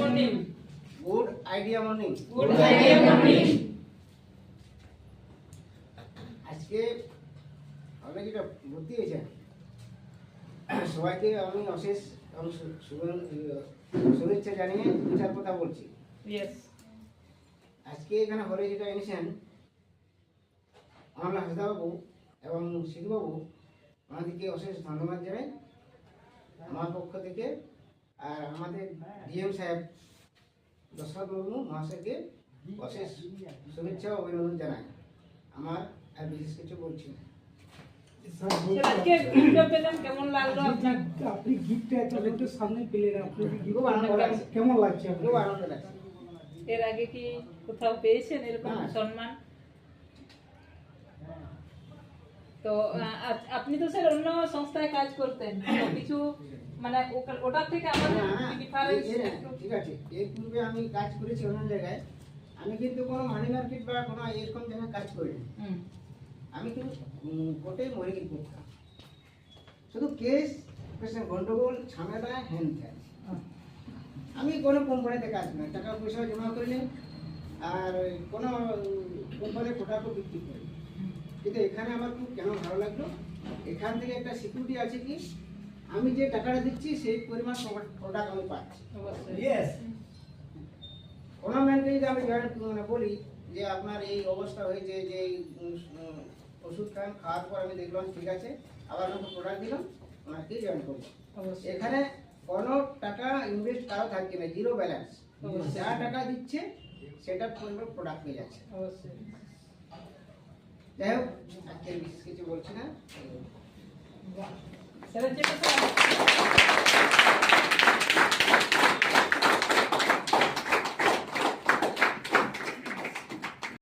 morning. Good idea morning. Good idea morning. আজকে আমরা যেটা ভর্তি হয়েছে সবাইকে আমি অশেষ শুভেচ্ছা জানিয়ে দু চার কথা বলছি। Yes. আজকে এখানে হলে যেটা এনেছেন আমার হাসদাবাবু এবং সিধুবাবু ওনাদেরকে অশেষ ধন্যবাদ জানাই আমার পক্ষ থেকে। আর আমাদের ডিএম সাহেব দশরথ মুর্মু মহাশয়কে অশেষ শুভেচ্ছা ও অভিনন্দন জানাই। আমার আর বিশেষ কিছু বলছি না। আজকে গিফটটা পেলেন, কেমন লাগলো আপনার? আপনি গিফটটা একটু সামনে পেলেন, আপনি খুব আনন্দ লাগছে। কেমন লাগছে? খুব আনন্দ লাগছে। এর আগে কি কোথাও পেয়েছেন এরকম না। সম্মান? তো আপনি তো স্যার অন্য সংস্থায় কাজ করতেন, তো কিছু মানে ওটার থেকে আমাদের ডিফারেন্স ঠিক আছে। এর পূর্বে আমি কাজ করেছি অন্য জায়গায়। আমি কিন্তু কোনো মানি মার্কেট বা কোনো এরকম জায়গায় কাজ করিনি। আমি কিন্তু কোর্টে মহিলা করতাম, শুধু কেস গন্ডগোল ঝামেলা হ্যান ত্যান। আমি কোনো কোম্পানিতে কাজ করি, টাকা পয়সা জমা করিনি আর কোনো কোম্পানির প্রোডাক্টও বিক্রি করি। কিন্তু এখানে আমার খুব কেন ভালো লাগলো, এখান থেকে একটা সিকিউরিটি আছে কি আমি যে টাকাটা দিচ্ছি সেই পরিমাণ প্রোডাক্ট আমি পাচ্ছি। কোনো ব্যাংকে যদি আমি মানে বলি যে আপনার এই অবস্থা হয়েছে, যে ওষুধ খান, খাওয়ার পর আমি দেখলাম ঠিক আছে, আবার আমাকে প্রোডাক্ট দিলাম, ওনাকে জয়েন করবো। এখানে কোনো টাকা ইনভেস্ট কারো থাকছে না, জিরো ব্যালেন্স। যা টাকা দিচ্ছে সেটা পরিমাণ প্রোডাক্ট পেয়ে যাচ্ছে। যাই হোক, আজকে বিশেষ কিছু বলছি না। স্যার